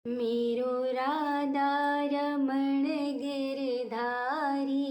मेरो राधा रमण गिरधारी,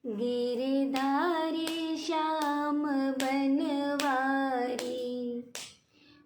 गिरधारी श्याम बनवारी।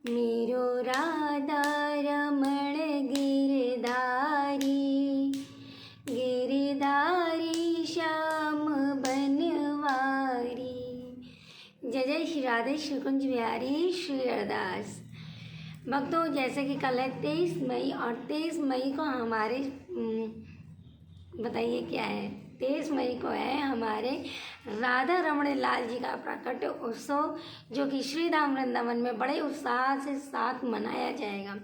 मेरो राधा रमण गिरधारी, गिरधारी श्याम बनवारी। जय जय श्री राधे श्री कुंज बिहारी श्री अरदास। भक्तों, जैसे कि कल है 23 मई और 23 मई को हमारे बताइए क्या है, 23 मई को है हमारे राधा रमण लाल जी का प्राकट्य उत्सव, जो कि श्री धाम वृंदावन में बड़े उत्साह से साथ मनाया जाएगा।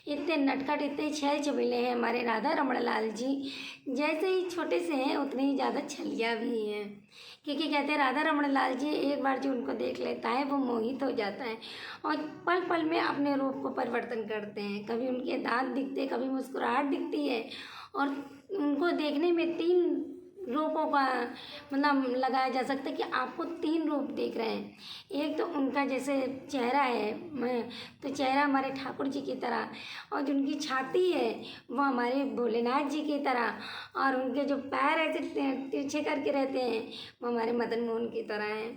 इतने नटखट, इतने छल छबीले हैं हमारे राधा रमण लाल जी। जैसे ही छोटे से हैं उतने ही ज़्यादा छलिया भी हैं, क्योंकि कहते हैं राधा रमण लाल जी एक बार जो उनको देख लेता है वो मोहित हो जाता है और पल पल में अपने रूप को परिवर्तन करते हैं। कभी उनके दांत दिखते, कभी मुस्कुराहट दिखती है और उनको देखने में 3 रूपों का मतलब लगाया जा सकता है कि आपको 3 रूप देख रहे हैं। एक तो उनका जैसे चेहरा है, तो चेहरा हमारे ठाकुर जी की तरह, और जो उनकी छाती है वो हमारे भोलेनाथ जी की तरह, और उनके जो पैर ऐसे तिरछे करके रहते हैं वो हमारे मदन मोहन की तरह हैं।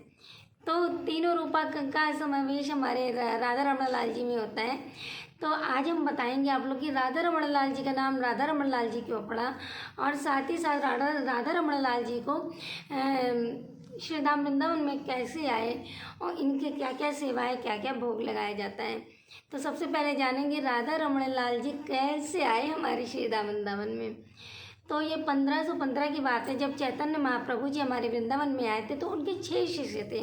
तो तीनों रूपा का समावेश हमारे राधा रमण लाल जी में होता है। तो आज हम बताएंगे आप लोग कि राधा रमण लाल जी का नाम राधा रमण लाल जी क्यों पड़ा, और साथ ही साथ राधा रमण लाल जी को श्री धाम वृंदावन में कैसे आए और इनके क्या क्या सेवाएं, क्या क्या भोग लगाया जाता है। तो सबसे पहले जानेंगे राधा रमण लाल जी कैसे आए हमारे श्री धाम वृंदावन में। तो ये 1515 की बात है, जब चैतन्य महाप्रभु जी हमारे वृंदावन में आए थे तो उनके 6 शिष्य थे।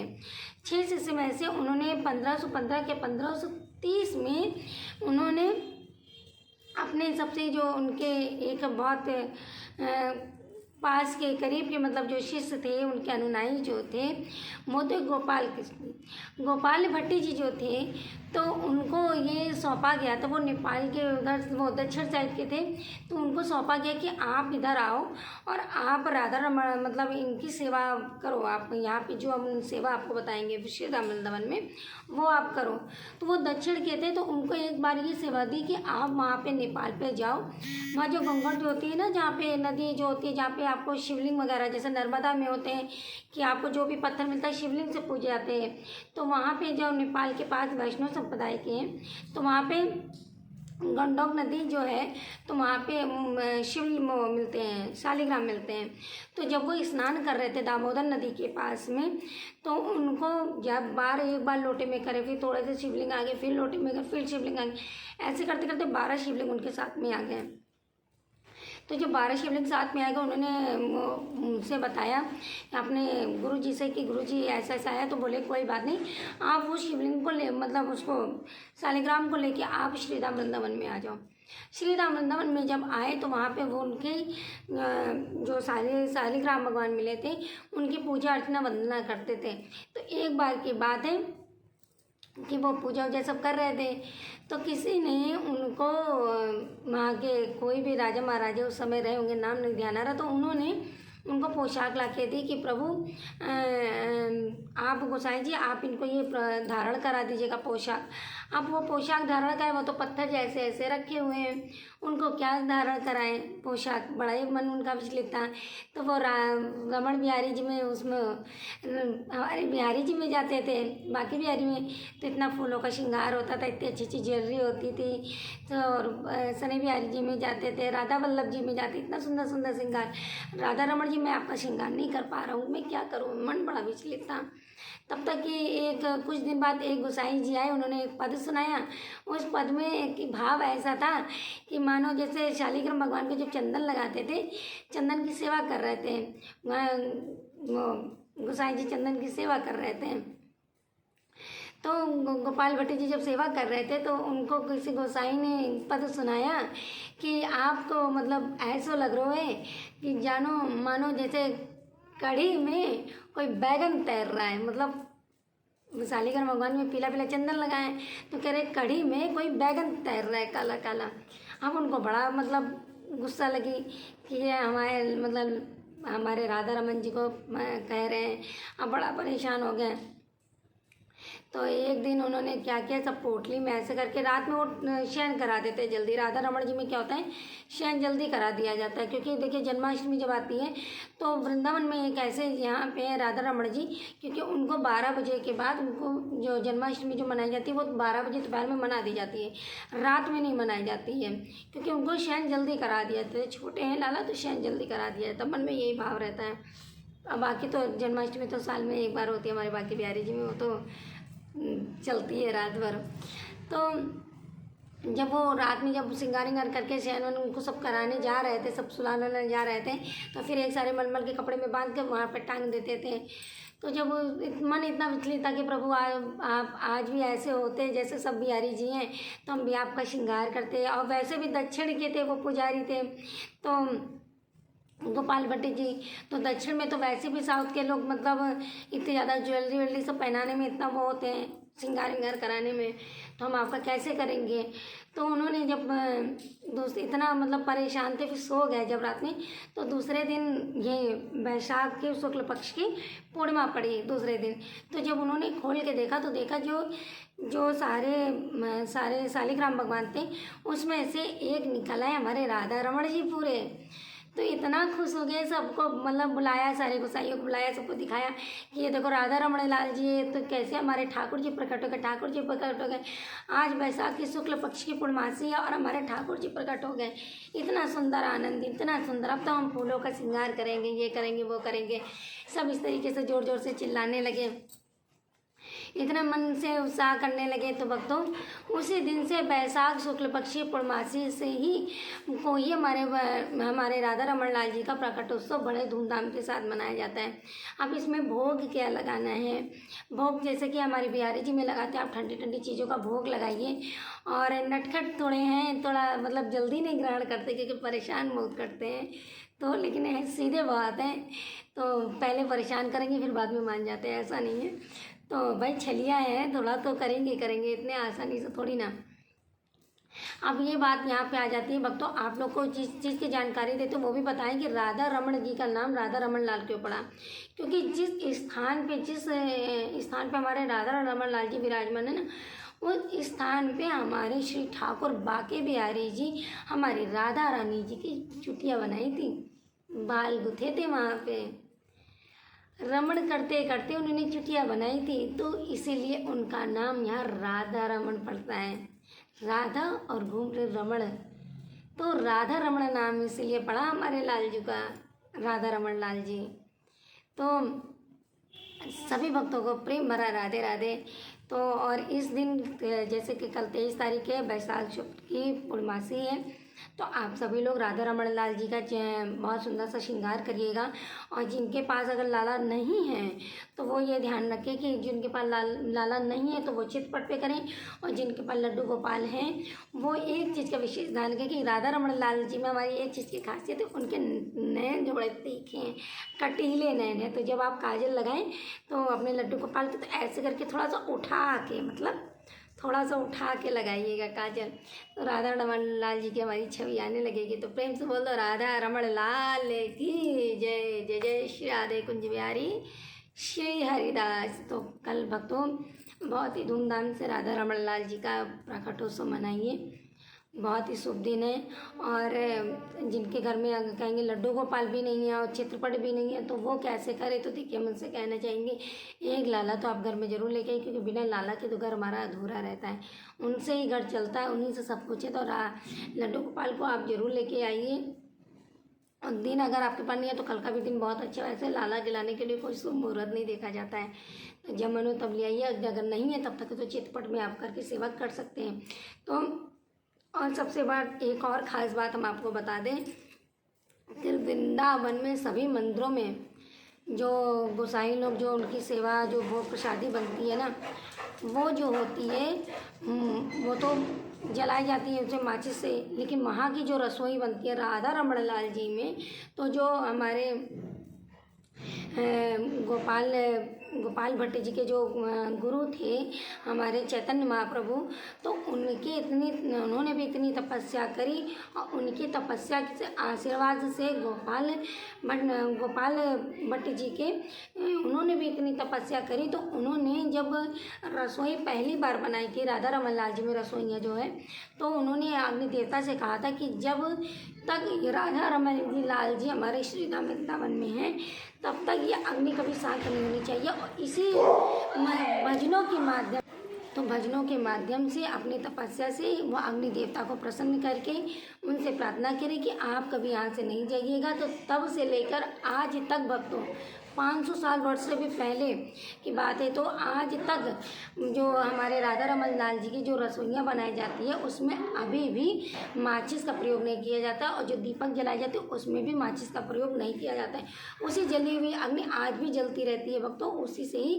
6 शिष्य में से उन्होंने 1515 के 1530 में उन्होंने अपने सबसे जो उनके एक बहुत पास के करीब के मतलब जो शिष्य थे, उनके अनुनायी जो थे, मोदक गोपाल भट्टी जी जो थे, तो उनको ये सौंपा गया था। वो नेपाल के उधर, वो दक्षिण साइड के थे, तो उनको सौंपा गया कि आप इधर आओ और आप राधा रमण मतलब इनकी सेवा करो। आप यहाँ पे जो हम सेवा आपको बताएंगे श्री धाम वृंदावन में, वो आप करो। तो वो दक्षिण के थे, तो उनको एक बार ये सेवा दी कि आप वहाँ पे नेपाल पे जाओ, वहाँ जो गंगा जो होती है ना, जहाँ पे नदी जो होती है, जहाँ पे आपको शिवलिंग वगैरह जैसे नर्मदा में होते हैं कि आपको जो भी पत्थर मिलता है शिवलिंग से पूजे जाते हैं, तो वहाँ पे जो नेपाल के पास वैष्णव संप्रदाय के हैं, तो वहाँ पे गंडोक नदी जो है, तो वहाँ पे शिव मिलते हैं, शालिग्राम मिलते हैं। तो जब वो स्नान कर रहे थे दामोदर नदी के पास में, तो उनको जब एक बार लोटे में करे, फिर थोड़े से शिवलिंग आ गए, फिर लोटे में करे, फिर शिवलिंग आ गए, ऐसे करते करते 12 शिवलिंग उनके साथ में आ गए। तो जब 12 शिवलिंग साथ में आएगा, उन्होंने उनसे बताया अपने गुरु जी से कि गुरु जी ऐसा ऐसा है। तो बोले कोई बात नहीं, आप वो शिवलिंग को ले मतलब उसको शालिग्राम को लेके आप श्री धाम वृंदावन में आ जाओ। श्री धाम वृंदावन में जब आए तो वहाँ पे वो उनके जो शालिग्राम भगवान मिले थे, उनकी पूजा अर्चना वंदना करते थे। तो एक बार की बात है कि वो पूजा वूजा सब कर रहे थे, तो किसी ने उनको वहाँ के कोई भी राजा महाराजा उस समय रहे होंगे, नाम नहीं ध्यान आ रहा, तो उन्होंने उनको पोशाक ला के दी कि प्रभु आप गोसाई जी आप इनको ये धारण करा दीजिएगा पोशाक। अब वो पोशाक धारण कराए, वो तो पत्थर जैसे ऐसे रखे हुए हैं, उनको क्या धारण कराएं पोशाक, बड़ा ही मन उनका विचलित था। तो वो रमण बिहारी जी में, उसमें हमारे बिहारी जी में जाते थे, बाकी बिहारी में तो इतना फूलों का श्रृंगार होता था, इतनी अच्छी अच्छी ज्वेलरी होती थी। तो सनी बिहारी जी में जाते थे, राधा वल्लभ जी में जाते, इतना सुंदर सुंदर श्रृंगार। राधा रमण जी मैं आपका श्रृंगार नहीं कर पा रहा हूँ, मैं क्या करूँ, मन बड़ा विचलित था। तब तक कि एक कुछ दिन बाद एक गोसाई जी आए, उन्होंने एक पद सुनाया। उस पद में एक भाव ऐसा था कि मानो जैसे शालिग्राम भगवान को जब चंदन लगाते थे, चंदन की सेवा कर रहे थे, गोसाई जी चंदन की सेवा कर रहे थे। तो गोपाल भट्टी जी जब सेवा कर रहे थे, तो उनको किसी गोसाई ने पद सुनाया कि आपको मतलब ऐसा लग रहा है कि जानो मानो जैसे कढ़ी में कोई बैगन तैर रहा है। मतलब शालिग्राम भगवान में पीला पीला चंदन लगाए, तो कह रहे कढ़ी में कोई बैगन तैर रहा है काला काला। अब उनको बड़ा मतलब गुस्सा लगी कि ये हमारे राधा रमन जी को कह रहे हैं। अब बड़ा परेशान हो गए। तो एक दिन उन्होंने क्या किया, सब पोटली में ऐसे करके रात में वो शयन करा देते हैं जल्दी। राधा रमण जी में क्या होता है, शयन जल्दी करा दिया जाता है, क्योंकि देखिए जन्माष्टमी जब आती है तो वृंदावन में एक ऐसे यहाँ पे है राधा रमण जी, क्योंकि उनको 12 बजे के बाद उनको जो जन्माष्टमी जो मनाई जाती है वो 12 बजे दोपहर में मना दी जाती है, रात में नहीं मनाई जाती है, क्योंकि उनको शयन जल्दी करा दिया जाता है। छोटे हैं लाला तो शयन जल्दी करा दिया जाता है, मन में यही भाव रहता है। अब बाकी तो जन्माष्टमी तो साल में एक बार होती है हमारे बाकी बिहारी जी में, वो तो चलती है रात भर। तो जब वो रात में जब श्रृंगार विंगार करके शयन वन उनको सब कराने जा रहे थे, सब सुलाने जा रहे थे, तो फिर एक सारे मलमल के कपड़े में बांध के वहाँ पे टांग देते थे। तो जब मन इतना विचलित था कि प्रभु आप आज भी ऐसे होते जैसे सब बिहारी जी हैं, तो हम भी आपका श्रृंगार करते। और वैसे भी दक्षिण के थे वो पुजारी थे, तो गोपाल भट्टी जी, तो दक्षिण में तो वैसे भी साउथ के लोग मतलब इतनी ज़्यादा ज्वेलरी वेलरी सब पहनाने में इतना वो होते हैं, श्रृंगार विंगार कराने में, तो हम आपका कैसे करेंगे। तो उन्होंने जब इतना मतलब परेशान थे, फिर सो गए जब रात में। तो दूसरे दिन ये वैशाख के शुक्ल पक्ष की पूर्णिमा पड़ी दूसरे दिन। तो जब उन्होंने खोल के देखा तो देखा जो सारे शालिग्राम भगवान थे उसमें से एक निकल आए हमारे राधा रमण जी पूरे। तो इतना खुश हो गए, सबको मतलब बुलाया, सारे गोसाइयों को बुलाया, सबको दिखाया कि ये देखो राधा रमण लाल जी, तो कैसे हमारे ठाकुर जी प्रकट हो गए, ठाकुर जी प्रकट हो गए। आज वैशाख की शुक्ल पक्ष की पूर्णमासी है और हमारे ठाकुर जी प्रकट हो गए। इतना सुंदर आनंद, इतना सुंदर, अब तो हम फूलों का श्रृंगार करेंगे, ये करेंगे वो करेंगे, सब इस तरीके से जोर जोर से चिल्लाने लगे, इतना मन से उत्साह करने लगे। तो भक्तों उसी दिन से वैशाख शुक्ल पक्षी पूर्णमासी से ही को ही हमारे राधा रमण लाल जी का प्रकट उत्सव बड़े धूमधाम के साथ मनाया जाता है। अब इसमें भोग क्या लगाना है, भोग जैसे कि हमारे बिहारी जी में लगाते हैं, आप ठंडी ठंडी चीज़ों का भोग लगाइए। और नटखट थोड़े हैं, थोड़ा मतलब जल्दी नहीं ग्रहण करते क्योंकि परेशान बहुत करते हैं, तो लेकिन सीधे बात है, तो पहले परेशान करेंगे फिर बाद में मान जाते हैं, ऐसा नहीं है। तो भाई छलिया है, थोड़ा तो करेंगे इतने आसानी से थोड़ी ना। अब ये बात यहाँ पे आ जाती है भक्तों, आप लोग को जिस चीज़ की जानकारी देते वो भी बताएं कि राधा रमण जी का नाम राधा रमण लाल क्यों पड़ा, क्योंकि जिस स्थान पे हमारे राधा रमण लाल जी विराजमान है ना, उस स्थान पे हमारे श्री ठाकुर बाके बिहारी जी हमारी राधा रानी जी की चुटिया बनाई थी, बाल गुथे थे वहाँ पे, रमण करते करते उन्होंने चुटिया बनाई थी, तो इसीलिए उनका नाम यहाँ राधा रमण पड़ता है। राधा और घूम रहे रमण, तो राधा रमण नाम इसीलिए पड़ा हमारे लाल जी का, राधा रमण लाल जी। तो सभी भक्तों को प्रेम भरा राधे राधे। तो और इस दिन जैसे कि कल 23 तारीख है, वैशाख शुक्ल की पूर्णमासी है, तो आप सभी लोग राधा रमण लाल जी का बहुत सुंदर सा श्रृंगार करिएगा। और जिनके पास अगर लाला नहीं है तो वो ये ध्यान रखें कि जिनके पास लाला नहीं है तो वो चितपट पे करें, और जिनके पास लड्डू गोपाल हैं वो एक चीज़ का विशेष ध्यान रखें कि राधा रमण लाल जी में हमारी एक चीज़ की खासियत है, उनके नैन जो बड़े तीखे हैं, कटीले नैन हैं। तो जब आप काजल लगाएं तो अपने लड्डू गोपाल के तो ऐसे करके थोड़ा सा उठा के, मतलब थोड़ा सा उठा के लगाइएगा काजल, तो राधा रमण लाल जी की हमारी छवि आने लगेगी। तो प्रेम से बोल दो राधा रमण लाल की जय, जय जय श्री राधे कुंज बिहारी श्री हरिदास। तो कल भक्तों बहुत ही धूमधाम से राधा रमण लाल जी का प्रकटोत्सव मनाइए, बहुत ही शुभ दिन है। और जिनके घर में अगर कहेंगे लड्डू गोपाल भी नहीं है और चित्रपट भी नहीं है तो वो कैसे करे, तो देखिए हम उनसे कहना चाहेंगे एक लाला तो आप घर में ज़रूर लेके आइए, क्योंकि बिना लाला के तो घर हमारा अधूरा रहता है, उनसे ही घर चलता है, उन्हीं से सब कुछ है। तो लड्डू गोपाल को आप ज़रूर लेके आइए। और दिन अगर आपके पास नहीं है तो कल का भी दिन बहुत अच्छा है। वैसे लाला जलाने के लिए कोई शुभ मुहूर्त नहीं देखा जाता है, तो जब मनो तब ले आइए, अगर नहीं है तब तक तो चित्रपट में आप करके सेवा कर सकते हैं। तो और सबसे बात एक और ख़ास बात हम आपको बता दें कि वृंदावन में सभी मंदिरों में जो गोसाई लोग जो उनकी सेवा जो भोग प्रसादी बनती है ना, वो जो होती है वो तो जलाई जाती है उसे माचिस से, लेकिन वहाँ की जो रसोई बनती है राधा रमण लाल जी में, तो जो हमारे गोपाल गोपाल भट्ट जी के जो गुरु थे हमारे चैतन्य महाप्रभु, तो उन्होंने भी इतनी तपस्या करी और उनकी तपस्या के आशीर्वाद से गोपाल भट्ट जी के उन्होंने भी इतनी तपस्या करी। तो उन्होंने जब रसोई पहली बार बनाई थी राधा रमन लाल जी में रसोइयाँ जो है, तो उन्होंने अग्नि देवता से कहा था कि जब तक राधा रमन जी लाल जी हमारे श्री धाम वृंदावन में हैं तब तक ये अग्नि कभी शांत नहीं होनी चाहिए। और इसी भजनों के माध्यम से अपनी तपस्या से वो अग्नि देवता को प्रसन्न करके उनसे प्रार्थना करें कि आप कभी यहाँ से नहीं जाइएगा। तो तब से लेकर आज तक भक्तों 500 साल वर्ष से भी पहले की बात है, तो आज तक जो हमारे राधा रमन लाल जी की जो रसोइयाँ बनाई जाती है उसमें अभी भी माचिस का प्रयोग नहीं किया जाता, और जो दीपक जलाए जाते हैं उसमें भी माचिस का प्रयोग नहीं किया जाता है। उसी जली हुई अग्नि आज भी जलती रहती है भक्तों, उसी से ही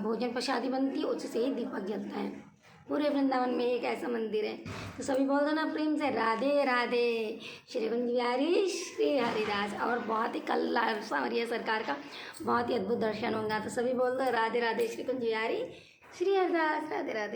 भोजन प्रसादी बनती है, उसी से ही दीपक जलता है। पूरे वृंदावन में एक ऐसा मंदिर है। तो सभी बोल दो ना प्रेम से राधे राधे श्री कुंज बिहारी श्री हरिदास। और बहुत ही कल सांवरिया सरकार का बहुत ही अद्भुत दर्शन होगा। तो सभी बोल दो राधे राधे श्री कुंज बिहारी श्री हरिदास। राधे राधे।